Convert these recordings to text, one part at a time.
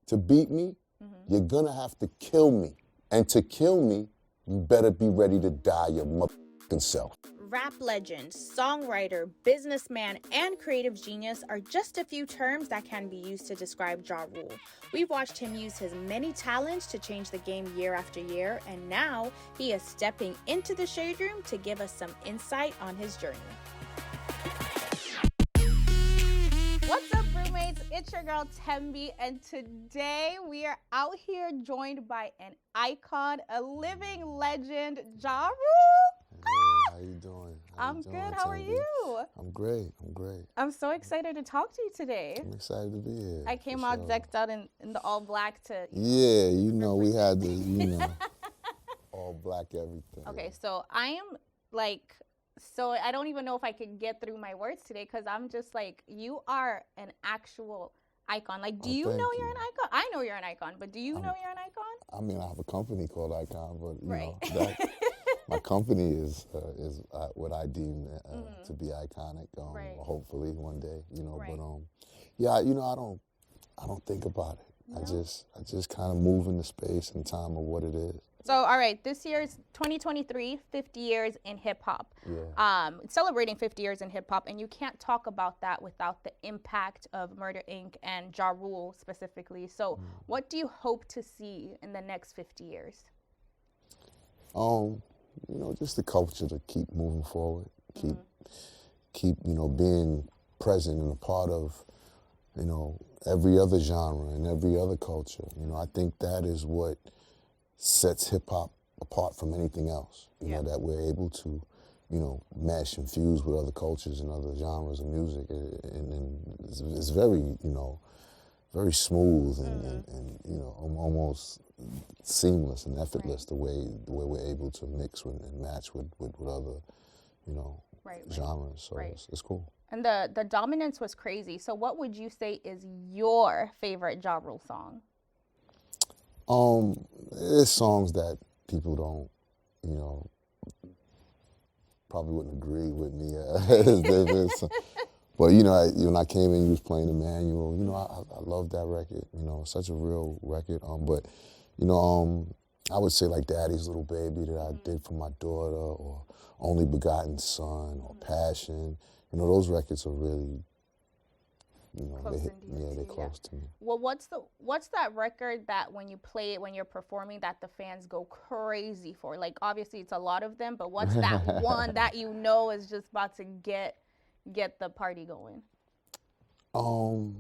To beat me, you're gonna have to kill me. And to kill me, you better be ready to die your motherfucking self. Rap legend, songwriter, businessman, and creative genius are just a few terms that can be used to describe Ja Rule. We've watched him use his many talents to change the game year after year, and now he is stepping into the shade room to give us some insight on his journey. What's up, roommates? It's your girl Tembi, and today we are out here joined by an icon, a living legend, Ja Rule. Hey, how you doing? I'm good. How are you? I'm great. I'm so excited to talk to you today. I'm excited to be here. I came out decked out in the all black to. Yeah, we had the, all black everything. Okay, so I am like, so I don't even know if I can get through my words today because I'm just like, you are an actual icon. Like, do you know you're an icon? I know you're an icon, but do you know you're an icon? I mean, I have a company called Icon, but you Right. know, my company is what I deem to be iconic. Right. Hopefully one day, Right. But yeah, I don't think about it. No? I just kind of move in the space and time of what it is. So, all right, this year's 2023, 50 years in hip hop. Yeah. Celebrating 50 years in hip hop, and you can't talk about that without the impact of Murder Inc. and Ja Rule specifically. So, what do you hope to see in the next 50 years? Just the culture to keep moving forward, keep being present and a part of, every other genre and every other culture. I think that is what sets hip hop apart from anything else. That we're able to, mesh and fuse with other cultures and other genres of music, and it's very, very smooth and almost seamless and effortless the way we're able to mix and match with other, genres. So it's cool. And the dominance was crazy. So what would you say is your favorite Ja Rule song? There's songs that people don't, probably wouldn't agree with me. But when I came in, you was playing Emmanuel. I love that record. Such a real record. But I would say like Daddy's Little Baby that I did for my daughter, or Only Begotten Son, or Passion. Those records are really, they're close to me. Well, what's that record that when you play it, when you're performing, that the fans go crazy for? Like, obviously it's a lot of them, but what's that one that is just about to get the party going? Wow,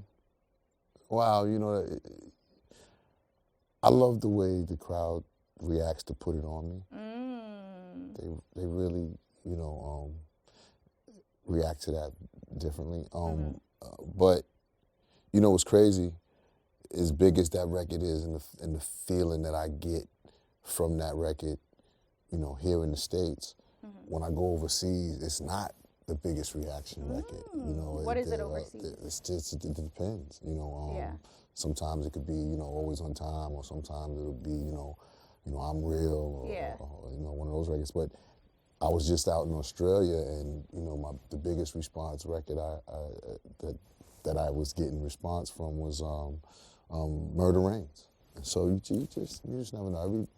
I love the way the crowd reacts to Put It On Me. They really, react to that differently. But what's crazy, as big as that record is, and the feeling that I get from that record, here in the States, when I go overseas, it's not the biggest reaction record. What is it overseas? It's just, it depends. Sometimes it could be, Always on Time, or sometimes it'll be, I'm Real, or one of those records. But I was just out in Australia, and the biggest response record that I was getting response from was Murder Reigns. And so you just never know. Everything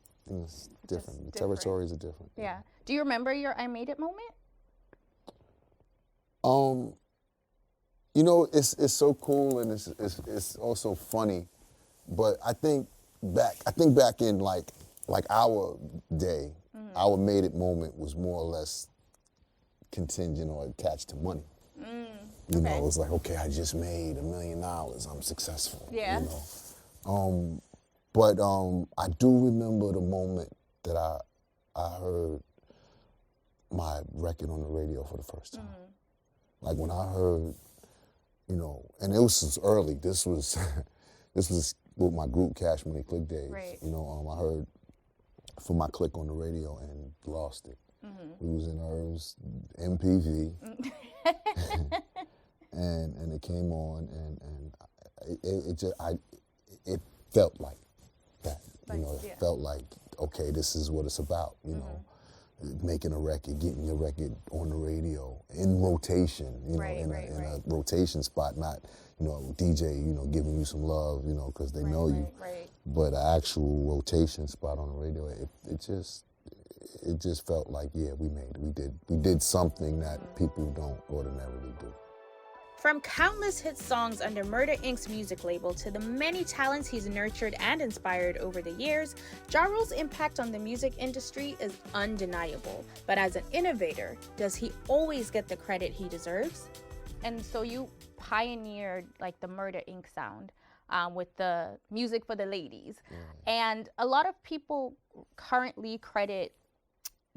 is different. The territories are different. Yeah. Do you remember your I Made It moment? It's so cool, and it's also funny, but I think back in like our day, our Made It moment was more or less contingent or attached to money. It was like, okay, I just made $1 million, I'm successful. Yeah. But I do remember the moment that I heard my record on the radio for the first time. Like when I heard, and it was early. This was with my group Cash Money Click days. Right. I heard from my click on the radio and lost it. We was in Irv's MPV, and it came on, and it felt like that. It felt like, okay, this is what it's about. Making a record, getting your record on the radio in rotation, in a rotation spot, not DJ, giving you some love, because they know you. Right. But an actual rotation spot on the radio, it just felt like, yeah, we made it. We did something that people don't ordinarily do. From countless hit songs under Murder Inc.'s music label to the many talents he's nurtured and inspired over the years, Ja Rule's impact on the music industry is undeniable. But as an innovator, does he always get the credit he deserves? And so you pioneered like the Murder Inc. sound with the music for the ladies. And a lot of people currently credit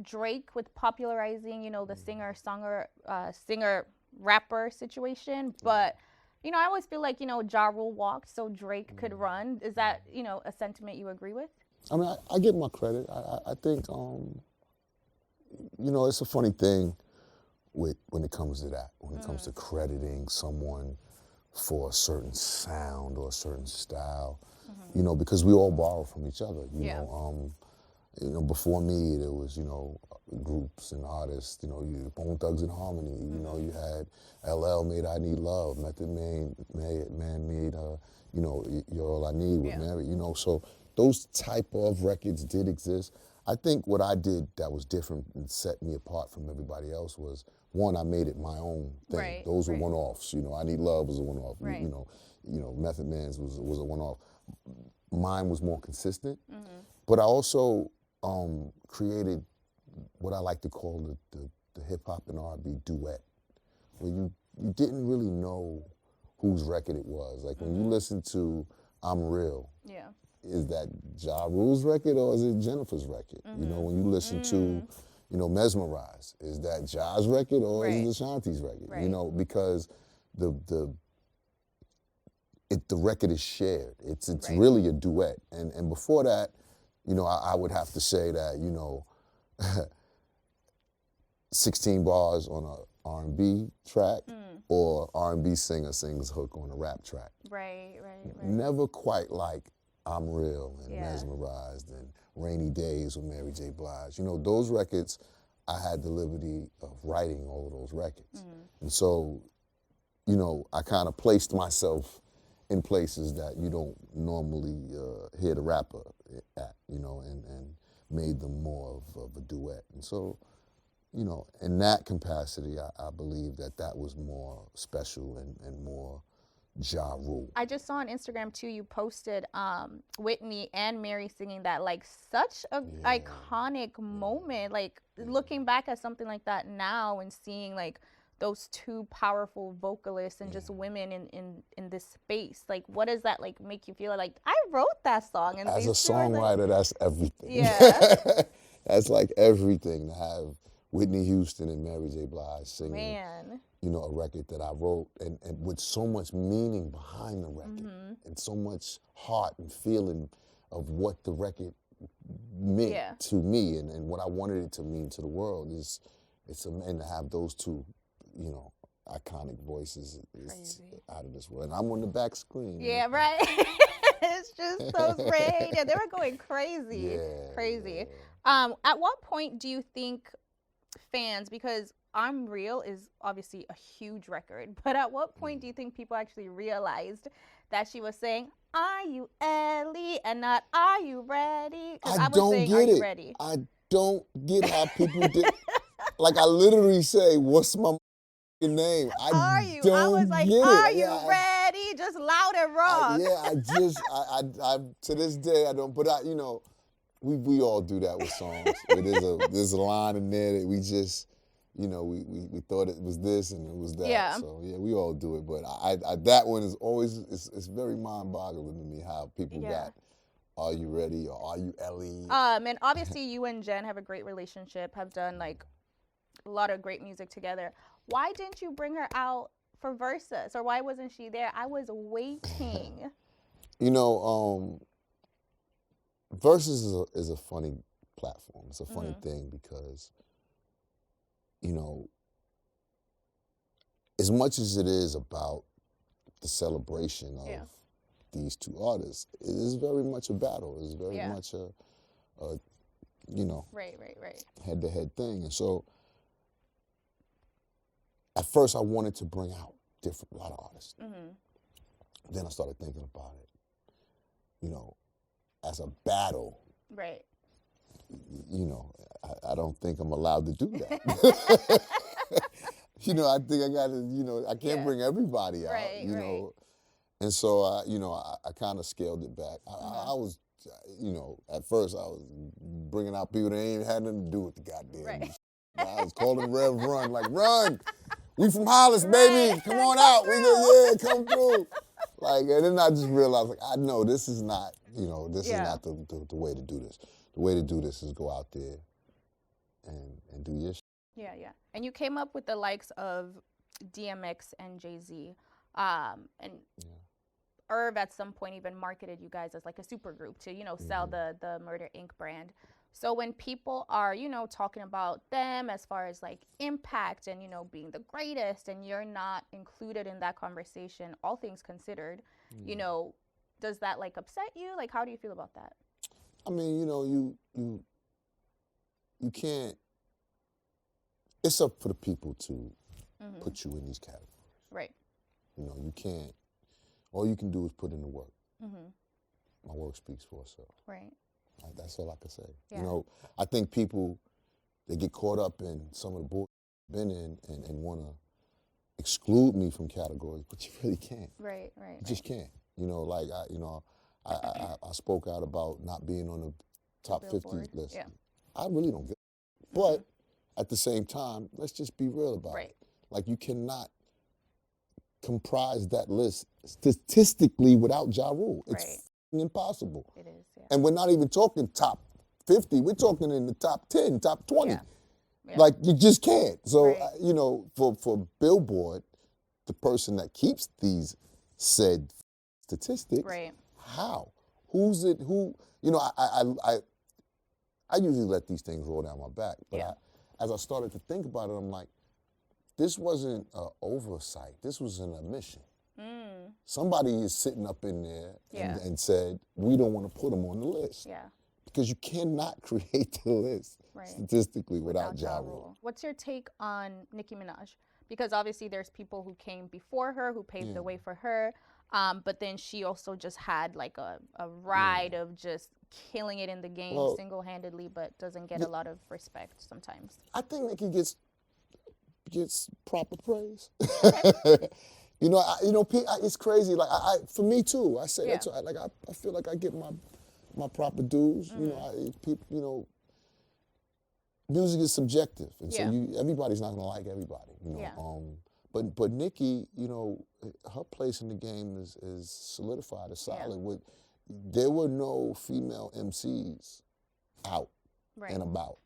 Drake with popularizing, the singer-rapper situation. But, I always feel like, Ja Rule walked so Drake could run. Is that, a sentiment you agree with? I mean, I give my credit. I think, it's a funny thing when it comes to that, when it comes to crediting someone for a certain sound or a certain style, because we all borrow from each other, before me, there was, groups and artists, you Bone Thugs and Harmony, you had LL made I Need Love, Method Man made, You're All I Need with Mary, so those type of records did exist. I think what I did that was different and set me apart from everybody else was, one, I made it my own thing. Right, Those were one-offs, I Need Love was a one-off, right. Method Man's was a one-off. Mine was more consistent, but I also created what I like to call the hip-hop and R&B duet, where you didn't really know whose record it was. Like when you listen to I'm Real, is that Ja Rule's record or is it Jennifer's record? When you listen to, Mesmerize, is that Ja's record or is it Ashanti's record? Right. Because the record is shared. It's really a duet. And before that, I would have to say that, 16 bars on a R&B track or R&B singer sings hook on a rap track. Right. Never quite like I'm Real and Mesmerized and Rainy Days with Mary J. Blige. Those records, I had the liberty of writing all of those records. And so, I kind of placed myself in places that you don't normally hear the rapper at, and made them more of a duet. And so, in that capacity, I believe that was more special and more Ja Rule. I just saw on Instagram too, you posted Whitney and Mary singing that, like such a iconic moment. Like looking back at something like that now and seeing like those two powerful vocalists and just women in this space. Like what does that like make you feel like I wrote that song? And as a songwriter, that's everything. Yeah. That's like everything to have Whitney Houston and Mary J. Blige singing. Man. A record that I wrote and with so much meaning behind the record and so much heart and feeling of what the record meant to me and what I wanted it to mean to the world and to have those two, iconic voices is out of this world. And I'm on the back screen. Yeah, right. It's just so great. And they were going crazy. Crazy. Yeah. At what point do you think fans, because I'm Real is obviously a huge record, but at what point do you think people actually realized that she was saying, "Are you Ellie?" and not "Are you ready?" I don't saying, get "Are it. you ready?" I don't get how people did. Like I literally say, "What's my name?" I was like, "Are you ready?" Just loud and wrong. I to this day I don't. But we all do that with songs. There's a line in there that we just. We thought it was this and it was that. Yeah. So we all do it. But I that one is always it's very mind-boggling to me how people got "Are you ready?" or "Are you Ellie?" And obviously you and Jen have a great relationship, have done like a lot of great music together. Why didn't you bring her out for Versus, or why wasn't she there? I was waiting. Versus is a funny platform. It's a funny thing because. As much as it is about the celebration of these two artists, it is very much a battle. It is very much a right. head-to-head thing. And so, at first, I wanted to bring out a lot of artists. Then I started thinking about it, you know, as a battle. Right. You know, I don't think I'm allowed to do that. You know, I think I got to, you know, I can't bring everybody out, Right, you know. And so, you know, I kind of scaled it back. I was, you know, at first I was bringing out people that ain't had nothing to do with the goddamn. Right. I was calling Rev Run, like, run, we from Hollis, baby, come on out, we go, come through. Like, and then I just realized, like, I know this is not, you know, this is not the way to do this. The way to do this is go out there and do your shit. Yeah, yeah. And you came up with the likes of DMX and Jay-Z. And Irv at some point even marketed you guys as like a super group to, you know, sell the Murder Inc. brand. So when people are, you know, talking about them as far as like impact and, you know, being the greatest, and you're not included in that conversation, all things considered, you know, does that like upset you? Like, how do you feel about that? I mean, you know, you can't, it's up for the people to put you in these categories. Right. You know, you can't, all you can do is put in the work. My work speaks for itself. Right. That's all I can say. Yeah. You know, I think people, they get caught up in some of the bullshit I've been in and want to exclude me from categories, but you really can't. Right, right. You just can't. You know, like, I spoke out about not being on the top 50 list. Yeah. I really don't get it. But at the same time, let's just be real about it. Like, you cannot comprise that list statistically without Ja Rule. It's impossible. It is, yeah. And we're not even talking top 50. We're talking in the top 10, top 20. Yeah. Yeah. Like, you just can't. So, you know, for Billboard, the person that keeps these said statistics, how? Who's it? Who? You know, I usually let these things roll down my back. But as I started to think about it, I'm like, this wasn't an oversight. This was an omission. Somebody is sitting up in there and said, we don't want to put them on the list. Yeah. Because you cannot create the list statistically without Ja Rule. What's your take on Nicki Minaj? Because obviously there's people who came before her, who paved the way for her. But then she also just had like a ride of just killing it in the game single-handedly, but doesn't get a lot of respect sometimes. I think Nicki gets proper praise. You know, it's crazy. Like, for me too. I say that's like I feel like I get my proper dues. You know, music is subjective, and so everybody's not gonna like everybody. You know, but Nicki, you know, her place in the game is solidified, is solid. There were no female MCs out and about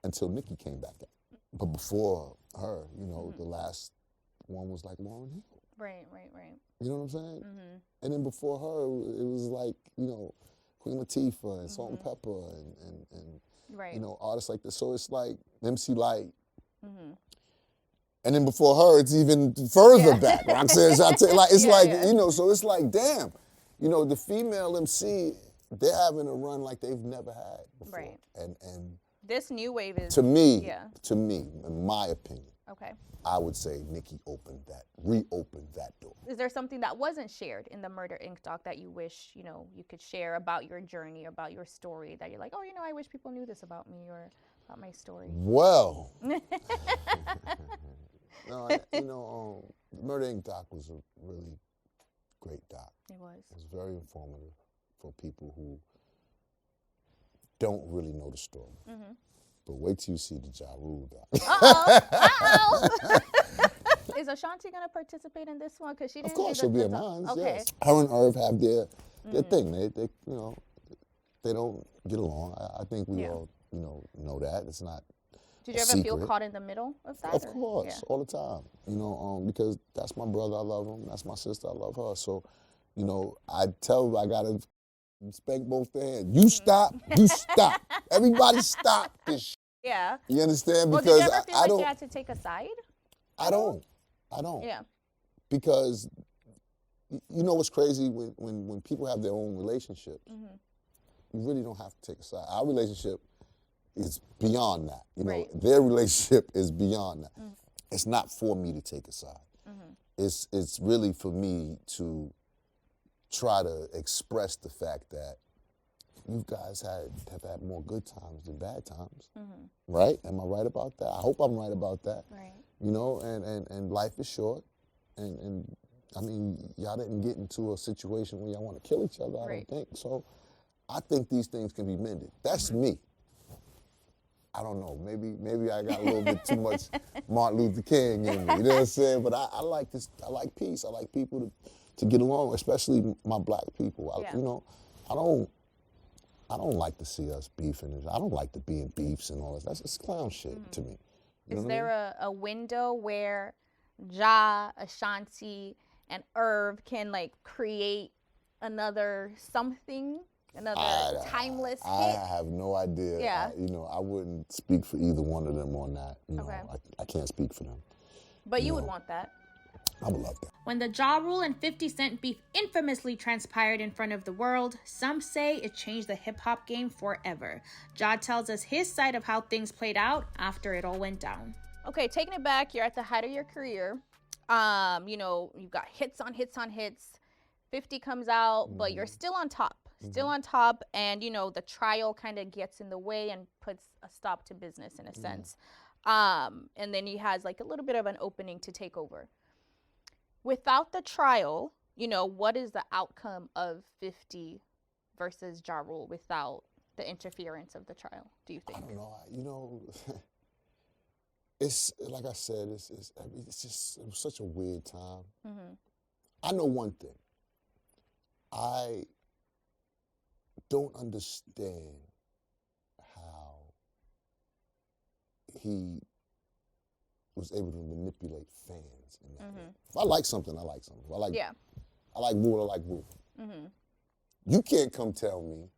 until Nicki came back out. But before her, you know, the last one was like Lauryn Hill. Right. You know what I'm saying? And then before her, it was like, you know, Queen Latifah and Salt and Pepper and you know, artists like this. So it's like MC Lyte. And then before her, it's even further back. Roxanne Shante, like, it's like, you know, so it's like, damn. You know, the female MC, they're having a run like they've never had before. Right. And this new wave is... To me, in my opinion, I would say Nicki reopened that door. Is there something that wasn't shared in the Murder Inc. doc that you wish, you know, you could share about your journey, about your story, that you're like, oh, you know, I wish people knew this about me or about my story? Well, no, you know, the Murder Inc. doc was a really great doc. It was. It was very informative for people who don't really know the story. But wait till you see the Ja Rule doc. Is Ashanti going to participate in this one? Because she didn't. Of course, she'll be in mine. Okay. Yes. Her and Irv have their thing. They you know, they don't get along. I think we all know that. It's not. Did you ever feel caught in the middle of that? Of course, all the time. You know, because that's my brother. I love him. That's my sister. I love her. So, you know, I tell her I gotta spank both their hands. You stop. You stop. Everybody stop this shit. Yeah. You understand? Well, because did you ever feel like you had to take a side? I don't. Yeah. Because you know what's crazy when people have their own relationships, you really don't have to take a side. Our relationship is beyond that. You know, their relationship is beyond that. It's not for me to take a side. it's really for me to try to express the fact that you guys have had more good times than bad times, right? Am I right about that? I hope I'm right about that. Right. You know, and life is short, and I mean, y'all didn't get into a situation where y'all want to kill each other, I don't think. So I think these things can be mended. That's me. I don't know, maybe I got a little bit too much Martin Luther King in me, you know what I'm saying? But I like this, I like peace, I like people to get along, especially my black people. You know, I don't like to see us beefing. I don't like to be in beefs and all this. That's just clown shit to me. Is there a window where Ja, Ashanti, and Irv can like create another something, another timeless hit? I have no idea. Yeah. You know, I wouldn't speak for either one of them on that. You know, I can't speak for them. But you would want that. I would love that. When the Ja Rule and 50 Cent beef infamously transpired in front of the world, some say it changed the hip-hop game forever. Ja tells us his side of how things played out after it all went down. Okay, taking it back, you're at the height of your career. You know, you've got hits on hits on hits. 50 comes out, but you're still on top. Still on top, and, you know, the trial kind of gets in the way and puts a stop to business in a sense. And then he has, like, a little bit of an opening to take over. Without the trial, you know, what is the outcome of 50 versus Ja Rule without the interference of the trial, do you think? I don't know. You know, it's like I said, it's just, it was such a weird time. I know one thing. I don't understand how he was able to manipulate fans in that way. If I like something, I like something. If I like Woo, I like Woo. You can't come tell me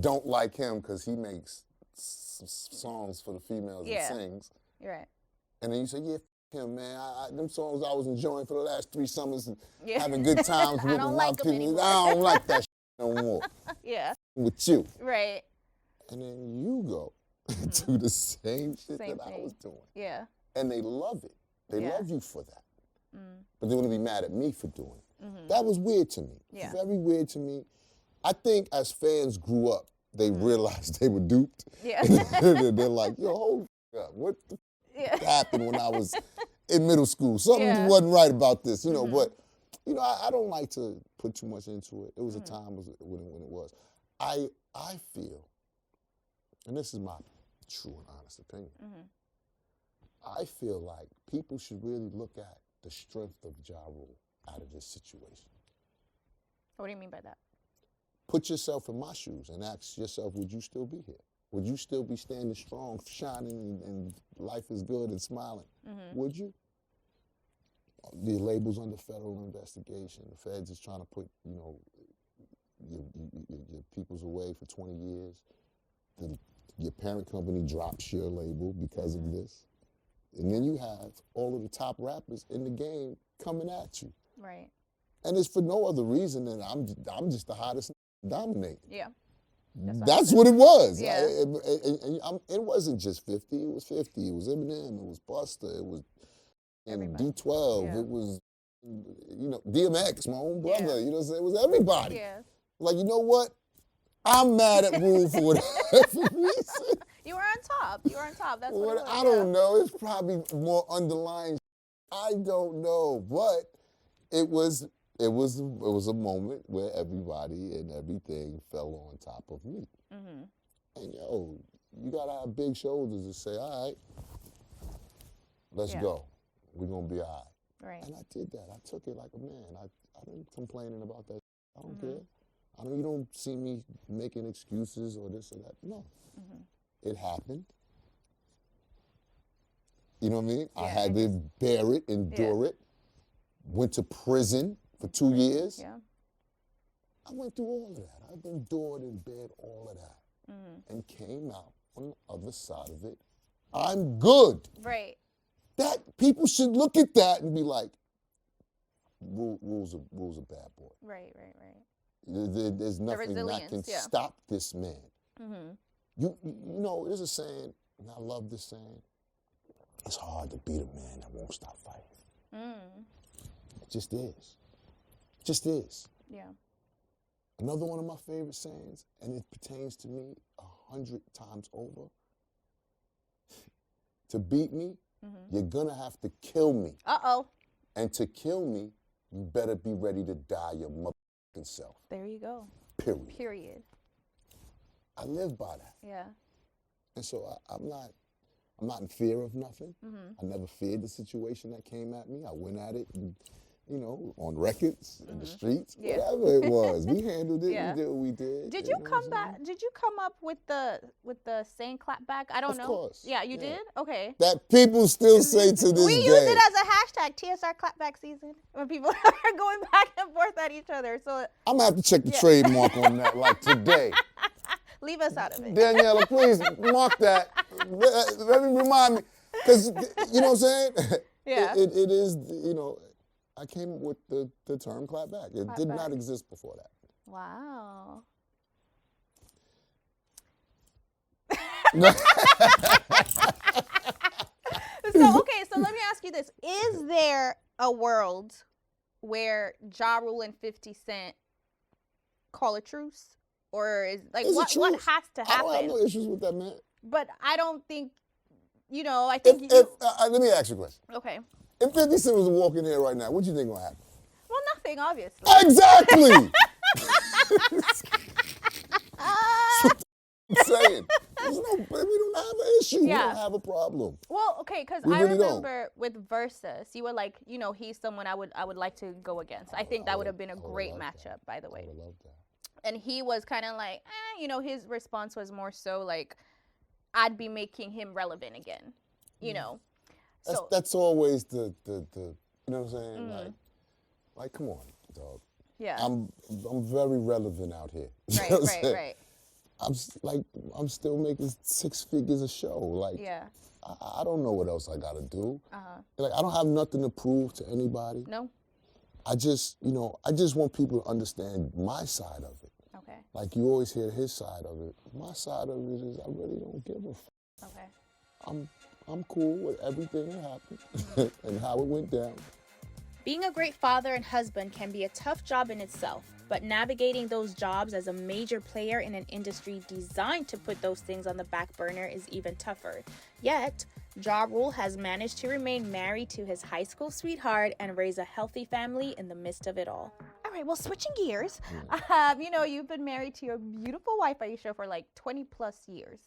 don't like him because he makes songs for the females and sings. Right. And then you say, yeah, him, man. Them songs I was enjoying for the last 3 summers and having good times with my people. I don't like that no more. With you. Right. And then you go do the same shit that I was doing. Yeah. And they love it. They love you for that. But they want to be mad at me for doing it. That was weird to me. Very weird to me. I think as fans grew up, they realized they were duped. Yeah. They're like, yo, hold up. What the happened when I was in middle school? Something wasn't right about this, you know. But, you know, I don't like to put too much into it. It was a time when it was. I feel, and this is my true and honest opinion, I feel like people should really look at the strength of Ja Rule out of this situation. What do you mean by that? Put yourself in my shoes and ask yourself, would you still be here? Would you still be standing strong, shining, and life is good and smiling? Would you? The label's under federal investigation. The feds is trying to put, you know, your peoples away for 20 years. Your parent company drops your label because of this. And then you have all of the top rappers in the game coming at you. Right. And it's for no other reason than I'm just the hottest dominating. Yeah. That's what it was. Yeah. It wasn't just 50. It was 50. It was Eminem. It was Busta. It was D12. Yeah. It was, you know, DMX, my own brother. You know what I'm saying? It was everybody. Yeah. Like, you know what? I'm mad at Rule for whatever reason. You were on top. You were on top. That's what it was. I don't know. It's probably more underlying. I don't know. But it was a moment where everybody and everything fell on top of me. And yo, you gotta have big shoulders to say, all right, let's go. We're gonna be all right. Right. And I did that. I took it like a man. I didn't complaining about that. I don't care. You don't see me making excuses or this or that. No. It happened. You know what I mean? I had to bear it, endure it. Went to prison for 2 years. Yeah. I went through all of that. I've endured and bared all of that. And came out on the other side of it. I'm good. Right. That people should look at that and be like, Rule's a bad boy. Right. There's nothing that can stop this man. You know, there's a saying, and I love this saying, it's hard to beat a man that won't stop fighting. It just is. It just is. Yeah. Another one of my favorite sayings, and it pertains to me 100 times over. To beat me, you're gonna have to kill me. Uh-oh. And to kill me, you better be ready to die your motherfucking self. There you go. Period. I live by that. Yeah. And so I'm not in fear of nothing. I never feared the situation that came at me. I went at it, and, you know, on records, in the streets, whatever it was. We handled it. We did what we did. Did you come back? Did you come up with the saying clap back? I don't know. Of course. Yeah, you did? Okay. That people still say to this We day. use it as a hashtag, TSR clapback season, when people are going back and forth at each other. So I'm gonna have to check the trademark on that, like today. Leave us out of it. Daniela, please mark that. Let me remind me, because you know what I'm saying? Yeah. It is, you know, I came up with the term clap back. It did not exist before that. Wow. So let me ask you this. Is there a world where Ja Rule and 50 Cent call a truce? Or is like what has to happen? I don't have no issues with that, man. But I don't think, you know, I think let me ask you a question. Okay. If 50 Cent was walking here right now, what do you think gonna happen? Well, nothing, obviously. Exactly. I'm saying. We don't have an issue. We don't have a problem. Well, okay, because I remember with Versus, you were like, you know, he's someone I would like to go against. I think that would have been a great matchup, by the way. I would love that. And he was kind of like, you know, his response was more so like, I'd be making him relevant again, you know. That's always the you know what I'm saying? Like, come on, dog. Yeah. I'm very relevant out here. Right. I'm still making 6 figures a show. Like, I don't know what else I gotta do. Like, I don't have nothing to prove to anybody. No. I just want people to understand my side of it. Okay. Like, you always hear his side of it. My side of it is I really don't give a f. Okay. I'm cool with everything that happened and how it went down. Being a great father and husband can be a tough job in itself, but navigating those jobs as a major player in an industry designed to put those things on the back burner is even tougher. Yet, Ja Rule has managed to remain married to his high school sweetheart and raise a healthy family in the midst of it all. All right, well, switching gears, you know, you've been married to your beautiful wife, Aisha, for like 20 plus years.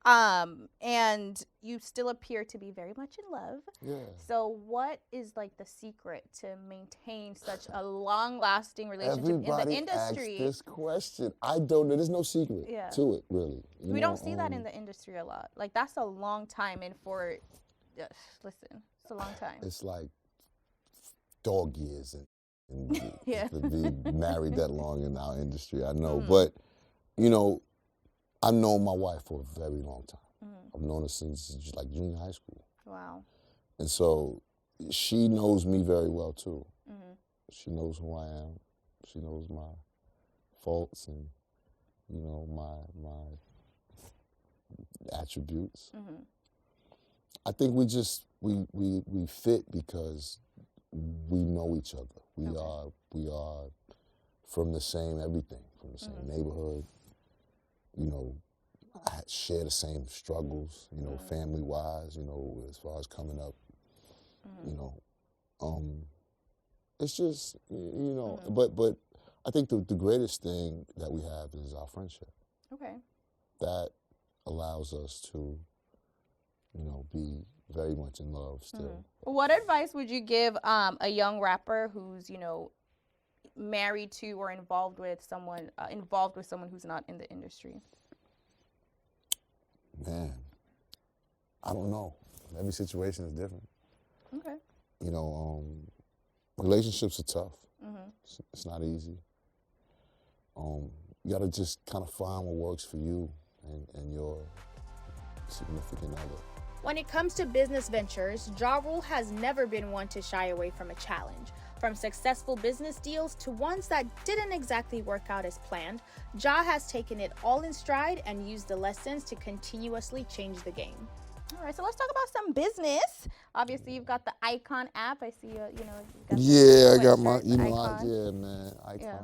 And you still appear to be very much in love. Yeah. So what is like the secret to maintain such a long-lasting relationship in the industry? Everybody asks this question. I don't know. There's no secret to it, really. We don't see that in the industry a lot. Like, that's a long time. And for, listen, it's a long time. It's like dog years and to be married that long in our industry. I know. But, you know, I've known my wife for a very long time. I've known her since like junior high school. Wow. And so she knows me very well too. She knows who I am. She knows my faults and, you know, my attributes. I think we fit because we know each other. We are from the same everything, from the same neighborhood. You know, I share the same struggles, you know, family-wise, you know, as far as coming up, you know. It's just, you know, but I think the greatest thing that we have is our friendship. Okay. That allows us to, you know, be very much in love still. What advice would you give a young rapper who's, you know, married to or involved with someone who's not in the industry? Man, I don't know. Every situation is different. Okay. You know, relationships are tough. It's not easy. You gotta just kind of find what works for you and your significant other. When it comes to business ventures, Ja Rule has never been one to shy away from a challenge. From successful business deals to ones that didn't exactly work out as planned, Ja has taken it all in stride and used the lessons to continuously change the game. All right, so let's talk about some business. Obviously, you've got the Icon app. I see you know, you got Yeah, the I got my, sweatshirt, you know, Icon. yeah, man, Icon. Yeah.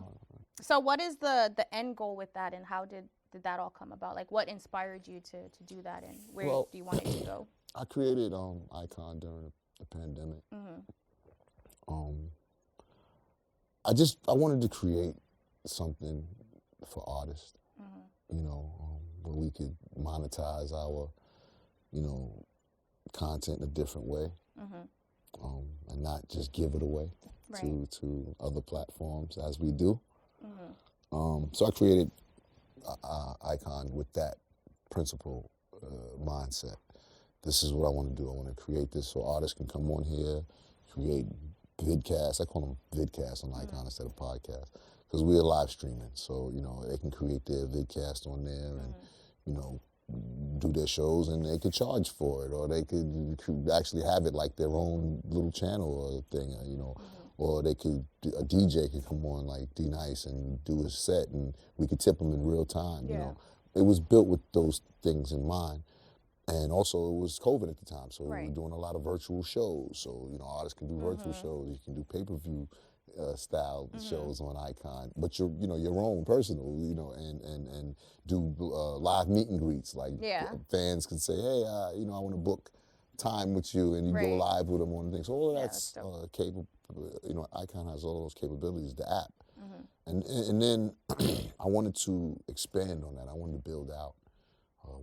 So what is the end goal with that, and how did that all come about? Like, what inspired you to do that, and where Well, do you want it to go? I created Icon during the pandemic. Um, I wanted to create something for artists, you know, where we could monetize our, you know, content in a different way, and not just give it away to other platforms as we do. So I created Icon with that principle mindset. This is what I want to do. I want to create this so artists can come on here, create vidcasts. I call them vidcasts on Icon instead of podcasts, because we are live streaming. So, you know, they can create their vidcast on there and, you know, do their shows, and they could charge for it, or they could actually have it like their own little channel or thing, you know, or a DJ could come on like D Nice and do his set, and we could tip them in real time. You know, it was built with those things in mind. And also, it was COVID at the time, so we were doing a lot of virtual shows. So, you know, artists can do virtual shows. You can do pay-per-view style shows on Icon, but your own personal, you know, and do live meet and greets. Like fans can say, hey, you know, I want to book time with you, and you go live with them on things. So all of that's capable. You know, Icon has all those capabilities. The app, and then I wanted to expand on that. I wanted to build out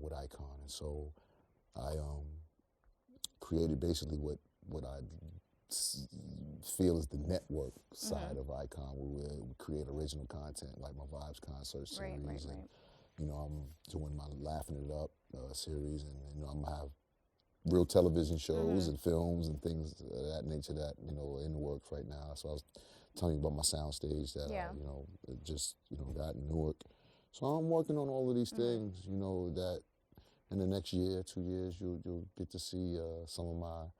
with Icon, and so I created basically what I feel is the network side of Icon, where we create original content like my Vibes concert series, and you know, I'm doing my Laughing It Up series, and you know, I'm gonna have real television shows and films and things of that nature that, you know, are in the works right now. So I was telling you about my sound stage that I, you know, just, you know, got in Newark. So I'm working on all of these things, you know, that in the next year, 2 years, you'll get to see some of my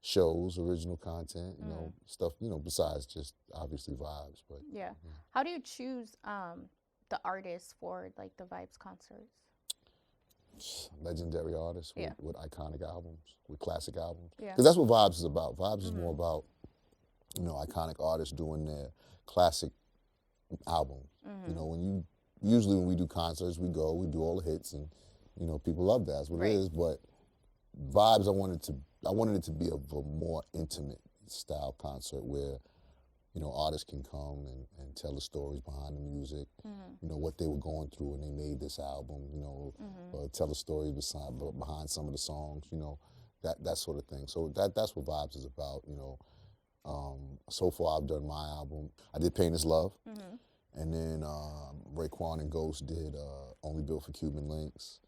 shows, original content, you know, stuff, you know, besides just obviously Vibes. But how do you choose the artists for like the Vibes concerts? Legendary artists with iconic albums, with classic albums. Because that's what Vibes is about. Vibes is more about, you know, iconic artists doing their classic albums. You know, usually when we do concerts, we do all the hits, and, you know, people love that. That's what it is. But Vibes, I wanted it to be a more intimate style concert where, you know, artists can come and tell the stories behind the music, you know, what they were going through when they made this album, you know, tell the stories behind some of the songs, you know, that sort of thing. So that's what Vibes is about, you know. So far I've done my album. I did Pain Is Love, and then Raekwon and Ghost did Only Built for Cuban Links.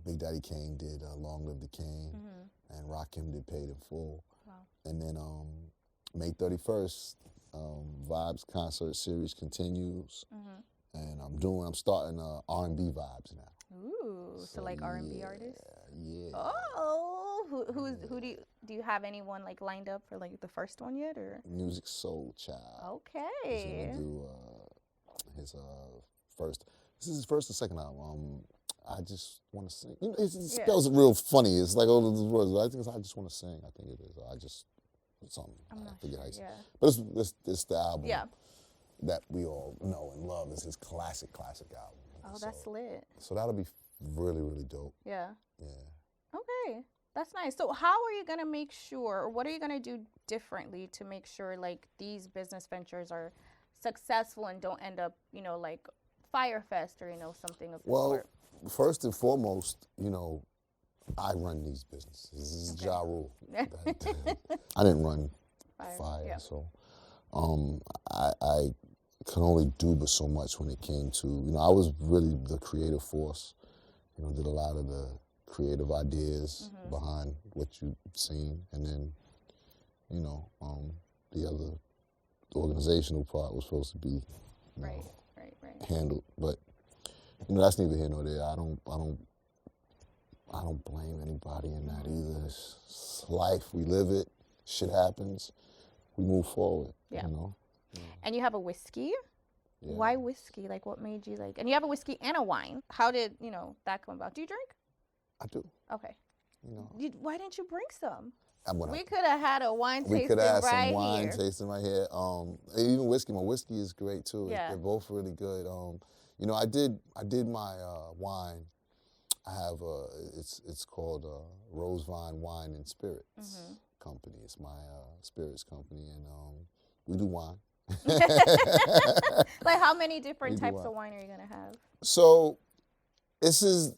Big Daddy Kane did Long Live the King, and Rakim did Paid in Full. Wow. And then May 31st, Vibes concert series continues, and I'm starting R&B Vibes now. Ooh, so like R&B artists? Yeah. Oh, who do you have anyone like lined up for like the first one yet, or? Music Soul Child. Okay. He's gonna do his first. This is his first or second album. I just want to sing. You know, it spells it real funny. It's like all of those words. But I think it's I just want to sing. I think it is. Something. I forget how you say. But it's the album that we all know and love. It's his classic album. Oh, that's lit. So that'll be really, really dope. Yeah. Yeah. Okay. That's nice. So how are you going to make sure, or what are you going to do differently to make sure like these business ventures are successful and don't end up, you know, like Firefest or, you know, something of the sort? Well, first and foremost, you know, I run these businesses. This is Ja Rule. I didn't run Fire, so I could only do but so much when it came to, you know, I was really the creative force. You know, did a lot of the creative ideas behind what you've seen, and then, you know, the other organizational part was supposed to be, you know, handled. But, you know, that's neither here nor there. I don't blame anybody in that either. It's life. We live it. Shit happens. We move forward. You know. And you have a whiskey. Yeah. Why whiskey? Like, what made you like? And you have a whiskey and a wine. How did, you know, that come about? Do you drink? I do. Okay. you know. Why didn't you bring some? When We could have had a wine tasting we could have right some wine here. tasting right here. Even whiskey. My whiskey is great too. Yeah. They're both really good. You know, I did my wine. I have it's called Rosevine Wine and Spirits Company. It's my spirits company, and we do wine. Like, how many different types of wine are you gonna have? So this is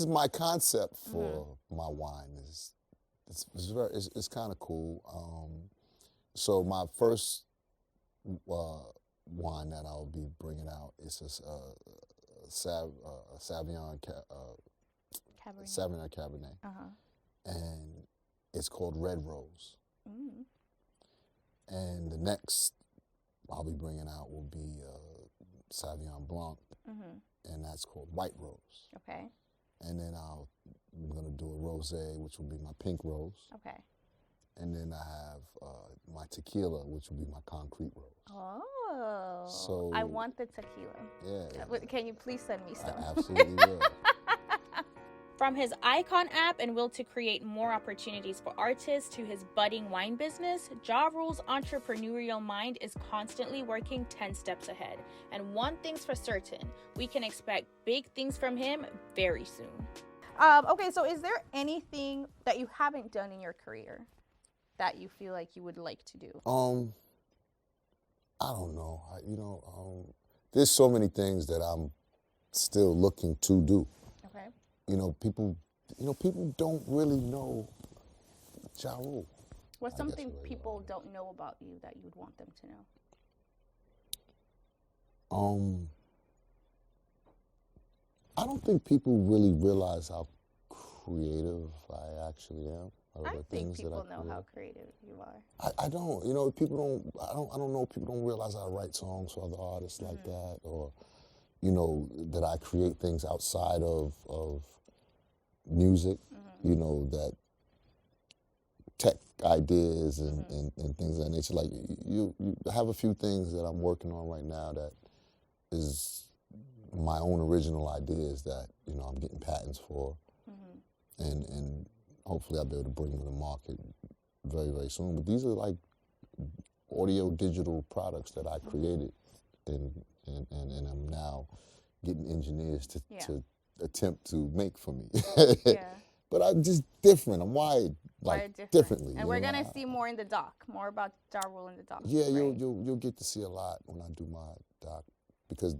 my concept for my wine. It's kind of cool. So my first wine that I'll be bringing out is a Sauvignon Cabernet, and it's called Red Rose. And the next I'll be bringing out will be Sauvignon Blanc, and that's called White Rose. Okay. And then I'm gonna do a rosé, which will be my Pink Rose. Okay. And then I have my tequila, which will be my Concrete Rose. Oh. So I want the tequila. Yeah. Can you please send me some? I absolutely will. From his Icon app and will to create more opportunities for artists to his budding wine business, Ja Rule's entrepreneurial mind is constantly working 10 steps ahead. And one thing's for certain, we can expect big things from him very soon. Okay, so is there anything that you haven't done in your career that you feel like you would like to do? I don't know. There's so many things that I'm still looking to do. Okay. People don't really know Ja Rule. What's something people don't know about you that you'd want them to know? I don't think people really realize how creative I actually am. I think people know how creative you are. I don't. I don't know. People don't realize I write songs for other artists like that, or that I create things outside of music. That tech ideas and things of that nature. Like you have a few things that I'm working on right now that is my own original ideas that I'm getting patents for, and hopefully I'll be able to bring them to market very, very soon. But these are like audio digital products that I created, and I'm now getting engineers to attempt to make for me. But I'm just different. I'm wired differently. And we're gonna see more in the doc, more about Ja Rule in the doc. Yeah, right? you'll get to see a lot when I do my doc, because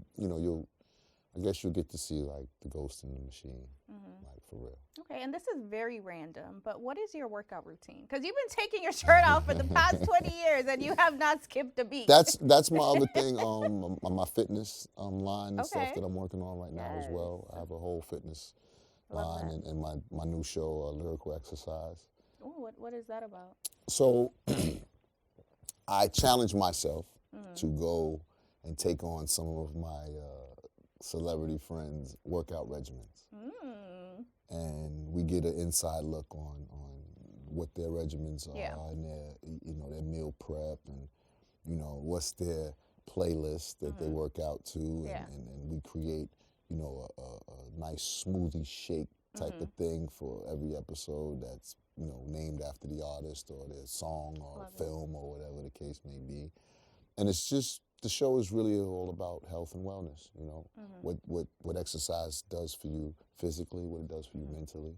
I guess you'll get to see like the ghost in the machine, like for real. Okay, and this is very random, but what is your workout routine? Because you've been taking your shirt off for the past 20 years and you have not skipped a beat. That's my other thing, my fitness line and stuff that I'm working on right now as well. I have a whole fitness line and my new show, Lyrical Exercise. Oh, what is that about? So I challenge myself to go and take on some of my celebrity friends' workout regimens. And we get an inside look on what their regimens are and their meal prep and what's their playlist that they work out to, and we create a nice smoothie shake type of thing for every episode that's named after the artist or their song or film or whatever the case may be. And it's just, the show is really all about health and wellness, what exercise does for you physically, what it does for you mentally.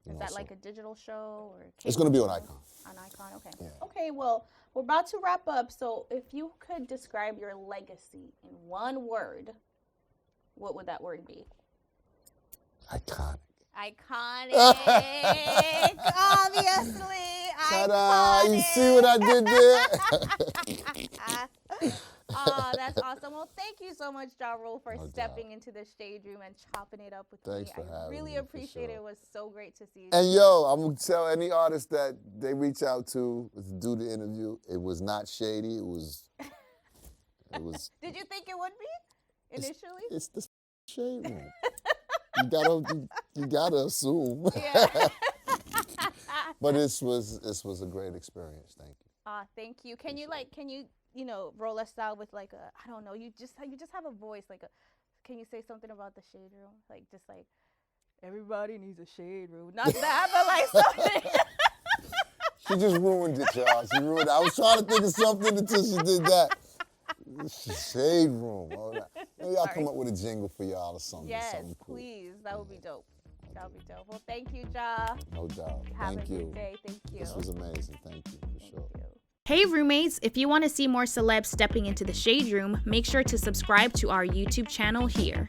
Is that like a digital show? Or it's going to be on Icon. On Icon, okay. Yeah. Okay, well, we're about to wrap up, so if you could describe your legacy in one word, what would that word be? Iconic. Iconic, obviously. Ta-da! Iconic. You see what I did there? Oh, that's awesome. Well, thank you so much, Ja Rule, for stepping into the shade room and chopping it up with me. Thanks for having me. I really appreciate it. It was so great to see you. And yo, I'm going to tell any artist that they reach out to do the interview, it was not shady. It was. Did you think it would be initially? It's the shade room. You gotta assume. Yeah. But this was a great experience. Thank you. Thank you. Can you roll us out with like a, I don't know, you just have a voice, like can you say something about the shade room? Like just like everybody needs a shade room. Not that, but like something. She just ruined it, y'all. She ruined it. I was trying to think of something until she did that. Shade room. All right. Maybe I'll come up with a jingle for y'all or something. Yes, something cool. please. That would be dope. That would be dope. Well, thank you, Ja. No doubt. Have Thank a you. good day. Thank you. This was amazing. Thank you, for sure. Thank you. Hey roommates, if you want to see more celebs stepping into the shade room, make sure to subscribe to our YouTube channel here.